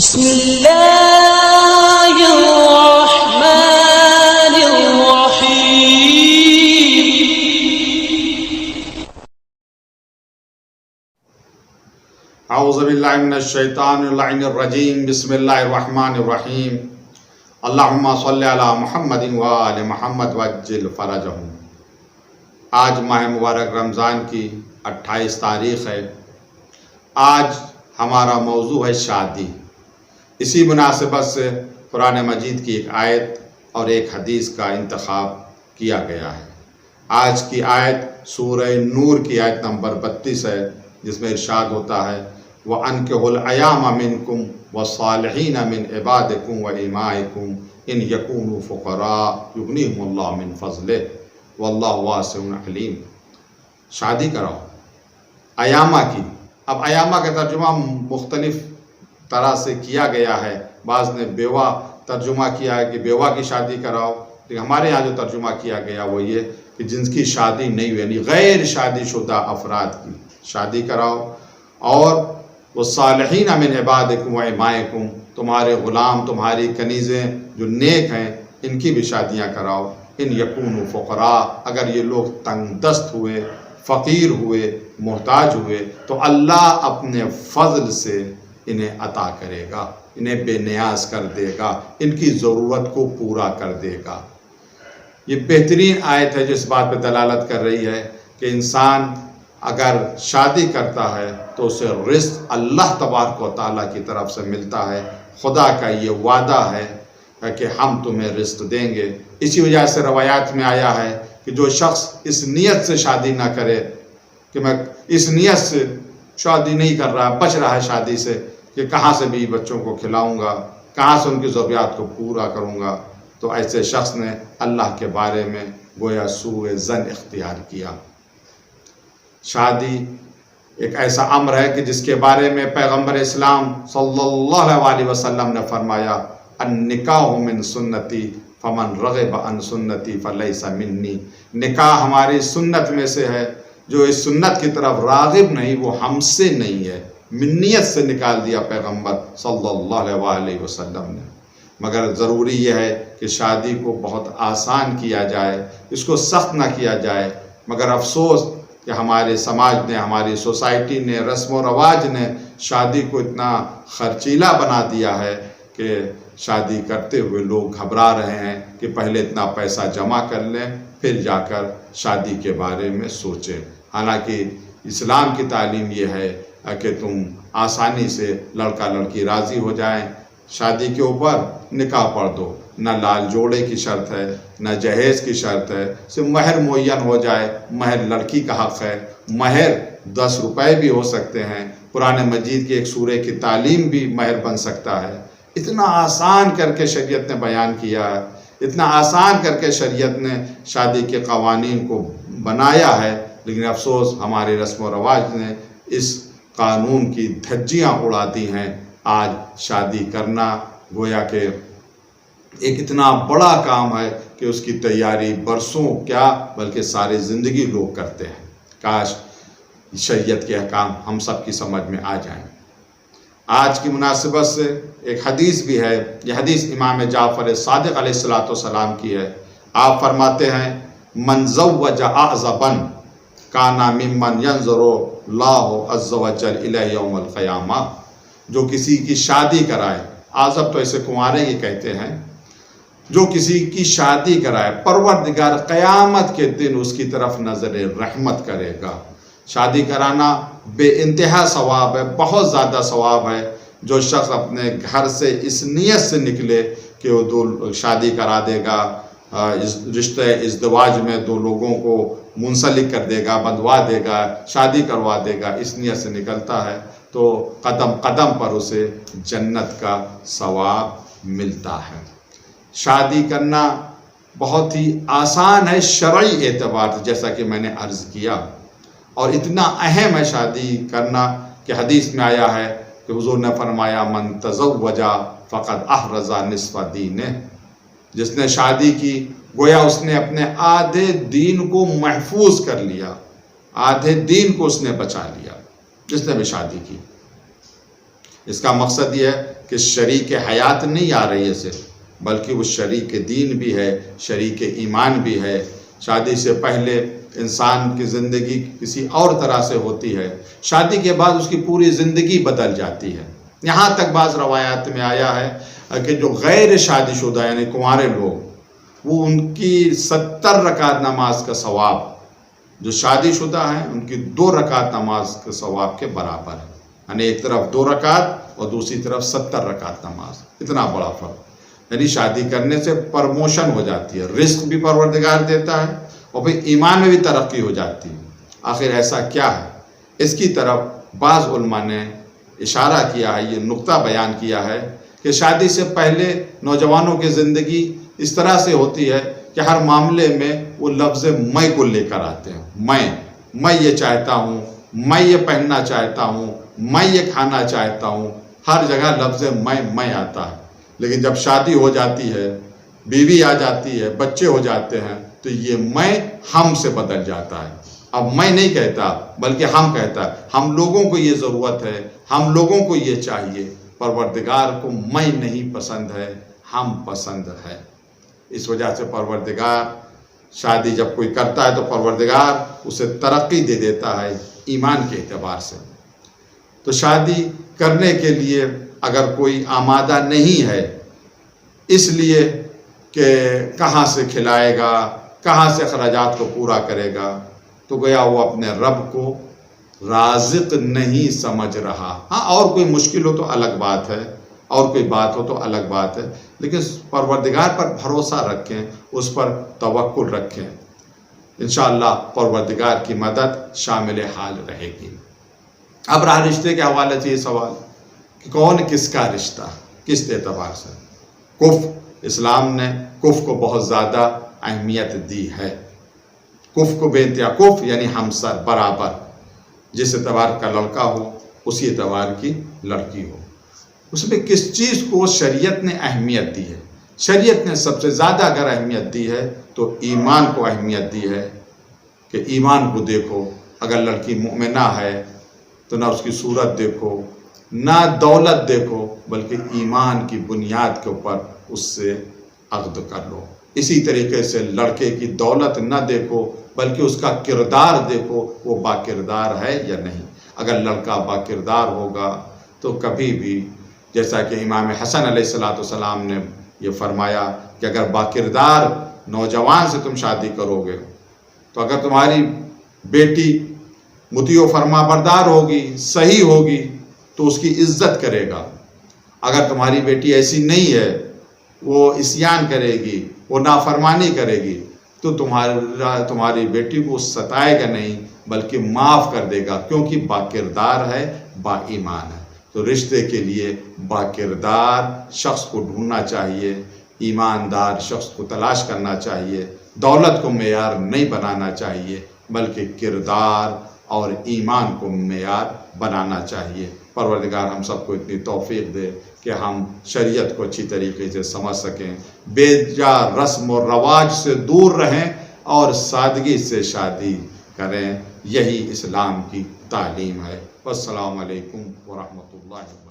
بسم اللہ الرحمن الرحیم اعوذ باللہ من الشیطان اللعین الرجیم بسم اللہ الرحمن الرحیم اللہم صلی علی محمد وآل محمد وعجل فرجہم۔ آج ماہ مبارک رمضان کی 28 تاریخ ہے۔ آج ہمارا موضوع ہے شادی۔ اسی مناسبت سے قرآن مجید کی ایک آیت اور ایک حدیث کا انتخاب کیا گیا ہے۔ آج کی آیت سورہ نور کی آیت نمبر 32 ہے، جس میں ارشاد ہوتا ہے وَأَنكِحُوا الْأَيَامَ مِنكُمْ وَالصَّالِحِينَ مِنْ عِبَادِكُمْ وَإِمَائِكُمْ إِنْ يَكُونُوا فُقَرَاءَ يُغْنِيهِمُ اللَّهُ مِنْ فَضْلِهِ وَاللَّهُ وَاسِعٌ عَلِيمٌ۔ شادی کراؤ، ایامہ کی۔ اب ایامہ کا ترجمہ مختلف طرح سے کیا گیا ہے۔ بعض نے بیوہ ترجمہ کیا ہے کہ بیوہ کی شادی کراؤ، لیکن ہمارے یہاں جو ترجمہ کیا گیا وہ یہ کہ جن کی شادی نہیں ہوئی، یعنی غیر شادی شدہ افراد کی شادی کراؤ، اور وہ صالحین من عبادکم و امائکم، تمہارے غلام، تمہاری کنیزیں جو نیک ہیں، ان کی بھی شادیاں کراؤ۔ ان یکونوا فقراء، اگر یہ لوگ تنگ دست ہوئے، فقیر ہوئے، محتاج ہوئے، تو اللہ اپنے فضل سے انہیں عطا کرے گا، انہیں بے نیاز کر دے گا، ان کی ضرورت کو پورا کر دے گا۔ یہ بہترین آیت ہے جو اس بات پہ دلالت کر رہی ہے کہ انسان اگر شادی کرتا ہے تو اسے رزق اللہ تبارک و تعالیٰ کی طرف سے ملتا ہے۔ خدا کا یہ وعدہ ہے کہ ہم تمہیں رزق دیں گے۔ اسی وجہ سے روایات میں آیا ہے کہ جو شخص اس نیت سے شادی نہ کرے کہ میں اس نیت سے شادی نہیں کر رہا، بچ رہا ہے شادی سے کہ کہاں سے بھی بچوں کو کھلاؤں گا، کہاں سے ان کی ضروریات کو پورا کروں گا، تو ایسے شخص نے اللہ کے بارے میں گویا سوء ظن اختیار کیا۔ شادی ایک ایسا امر ہے کہ جس کے بارے میں پیغمبر اسلام صلی اللہ علیہ وسلم نے فرمایا النکاح من سنتی فمن رغب عن سنتی فلیس منی۔ نکاح ہماری سنت میں سے ہے، جو اس سنت کی طرف راغب نہیں وہ ہم سے نہیں ہے۔ منیت سے نکال دیا پیغمبر صلی اللہ علیہ وسلم نے۔ مگر ضروری یہ ہے کہ شادی کو بہت آسان کیا جائے، اس کو سخت نہ کیا جائے۔ مگر افسوس کہ ہمارے سماج نے، ہماری سوسائٹی نے، رسم و رواج نے شادی کو اتنا خرچیلا بنا دیا ہے کہ شادی کرتے ہوئے لوگ گھبرا رہے ہیں کہ پہلے اتنا پیسہ جمع کر لیں پھر جا کر شادی کے بارے میں سوچیں۔ حالانکہ اسلام کی تعلیم یہ ہے کہ تم آسانی سے لڑکا لڑکی راضی ہو جائیں، شادی کے اوپر نکاح پڑھ دو۔ نہ لال جوڑے کی شرط ہے، نہ جہیز کی شرط ہے، صرف مہر معین ہو جائے۔ مہر لڑکی کا حق ہے، مہر 10 روپے بھی ہو سکتے ہیں۔ قرآن مجید کی ایک سورہ کی تعلیم بھی مہر بن سکتا ہے۔ اتنا آسان کر کے شریعت نے بیان کیا ہے، اتنا آسان کر کے شریعت نے شادی کے قوانین کو بنایا ہے، لیکن افسوس ہمارے رسم و رواج نے اس قانون کی دھجیاں اڑا دی ہیں۔ آج شادی کرنا گویا کہ ایک اتنا بڑا کام ہے کہ اس کی تیاری برسوں کیا بلکہ ساری زندگی لوگ کرتے ہیں۔ کاش شریعت کے احکام ہم سب کی سمجھ میں آ جائیں۔ آج کی مناسبت سے ایک حدیث بھی ہے، یہ حدیث امام جعفر صادق علیہ السلام کی ہے۔ آپ فرماتے ہیں من زوج اعزبا کان ممن ينظر اللہ عز وجل الیہ یوم القیامہ۔ جو کسی کی شادی کرائے، اعزب تو اسے کنوارے ہی کہتے ہیں، جو کسی کی شادی کرائے پروردگار قیامت کے دن اس کی طرف نظر رحمت کرے گا۔ شادی کرانا بے انتہا ثواب ہے، بہت زیادہ ثواب ہے۔ جو شخص اپنے گھر سے اس نیت سے نکلے کہ وہ دو شادی کرا دے گا، رشتہ ازدواج میں دو لوگوں کو منسلک کر دے گا، بندھوا دے گا، شادی کروا دے گا، اس نیت سے نکلتا ہے تو قدم قدم پر اسے جنت کا ثواب ملتا ہے۔ شادی کرنا بہت ہی آسان ہے شرعی اعتبار سے، جیسا کہ میں نے عرض کیا، اور اتنا اہم ہے شادی کرنا کہ حدیث میں آیا ہے کہ حضور نے فرمایا من تزوج فقد احرز نصف دینہ۔ جس نے شادی کی گویا اس نے اپنے آدھے دین کو محفوظ کر لیا، آدھے دین کو اس نے بچا لیا، جس نے بھی شادی کی۔ اس کا مقصد یہ ہے کہ شریک حیات نہیں آ رہی ہے صرف، بلکہ وہ شریک دین بھی ہے، شریک ایمان بھی ہے۔ شادی سے پہلے انسان کی زندگی کسی اور طرح سے ہوتی ہے، شادی کے بعد اس کی پوری زندگی بدل جاتی ہے۔ یہاں تک بعض روایات میں آیا ہے کہ جو غیر شادی شدہ یعنی کنوارے لوگ، وہ ان کی 70 رکعت نماز کا ثواب جو شادی شدہ ہیں ان کی 2 رکعت نماز کے ثواب کے برابر ہے۔ یعنی ایک طرف 2 رکعت اور دوسری طرف 70 رکعت نماز، اتنا بڑا فرق۔ یعنی شادی کرنے سے پرموشن ہو جاتی ہے، رزق بھی پروردگار دیتا ہے اور پھر ایمان میں بھی ترقی ہو جاتی ہے۔ آخر ایسا کیا ہے؟ اس کی طرف بعض علماء نے اشارہ کیا ہے، یہ نقطہ بیان کیا ہے کہ شادی سے پہلے نوجوانوں کی زندگی اس طرح سے ہوتی ہے کہ ہر معاملے میں وہ لفظ میں کو لے کر آتے ہیں۔ میں یہ چاہتا ہوں، میں یہ پہننا چاہتا ہوں، میں یہ کھانا چاہتا ہوں، ہر جگہ لفظ میں آتا ہے۔ لیکن جب شادی ہو جاتی ہے، بیوی آ جاتی ہے، بچے ہو جاتے ہیں، تو یہ میں ہم سے بدل جاتا ہے۔ اب میں نہیں کہتا بلکہ ہم کہتا ہے، ہم لوگوں کو یہ ضرورت ہے، ہم لوگوں کو یہ چاہیے۔ پروردگار کو میں نہیں پسند ہے، ہم پسند ہے۔ اس وجہ سے پروردگار شادی جب کوئی کرتا ہے تو پروردگار اسے ترقی دے دیتا ہے ایمان کے اعتبار سے۔ تو شادی کرنے کے لیے اگر کوئی آمادہ نہیں ہے، اس لیے کہ کہاں سے کھلائے گا، کہاں سے اخراجات کو پورا کرے گا، تو گویا وہ اپنے رب کو رازق نہیں سمجھ رہا۔ ہاں اور کوئی مشکل ہو تو الگ بات ہے، اور کوئی بات ہو تو الگ بات ہے، لیکن پروردگار پر بھروسہ رکھیں، اس پر توکل رکھیں، انشاءاللہ پروردگار کی مدد شامل حال رہے گی۔ اب رہا رشتے کے حوالے سے یہ سوال کہ کون کس کا رشتہ، کس اعتبار سے؟ کف، اسلام نے کف کو بہت زیادہ اہمیت دی ہے۔ کف کو بے انتہا، کف یعنی ہمسر، برابر، جس اعتبار کا لڑکا ہو اسی اعتبار کی لڑکی ہو۔ اس میں کس چیز کو شریعت نے اہمیت دی ہے؟ شریعت نے سب سے زیادہ اگر اہمیت دی ہے تو ایمان کو اہمیت دی ہے کہ ایمان کو دیکھو۔ اگر لڑکی مومنہ ہے تو نہ اس کی صورت دیکھو، نہ دولت دیکھو، بلکہ ایمان کی بنیاد کے اوپر اس سے عقد کر لو۔ اسی طریقے سے لڑکے کی دولت نہ دیکھو بلکہ اس کا کردار دیکھو، وہ با کردار ہے یا نہیں۔ اگر لڑکا با کردار ہوگا تو کبھی بھی، جیسا کہ امام حسن علیہ السلام نے یہ فرمایا کہ اگر با کردار نوجوان سے تم شادی کرو گے تو اگر تمہاری بیٹی مطیع و فرما بردار ہوگی، صحیح ہوگی، تو اس کی عزت کرے گا۔ اگر تمہاری بیٹی ایسی نہیں ہے، وہ عصیان کرے گی، وہ نافرمانی کرے گی، تو تمہاری بیٹی کو ستائے گا نہیں بلکہ معاف کر دے گا، کیونکہ با کردار ہے، با ایمان ہے۔ تو رشتے کے لیے با کردار شخص کو ڈھونڈنا چاہیے، ایماندار شخص کو تلاش کرنا چاہیے، دولت کو معیار نہیں بنانا چاہیے بلکہ کردار اور ایمان کو معیار بنانا چاہیے۔ پروردگار ہم سب کو اتنی توفیق دے کہ ہم شریعت کو اچھی طریقے سے سمجھ سکیں، بے جا رسم و رواج سے دور رہیں اور سادگی سے شادی کریں۔ یہی اسلام کی تعلیم ہے۔ والسلام علیکم ورحمۃ اللہ وبرکاتہ۔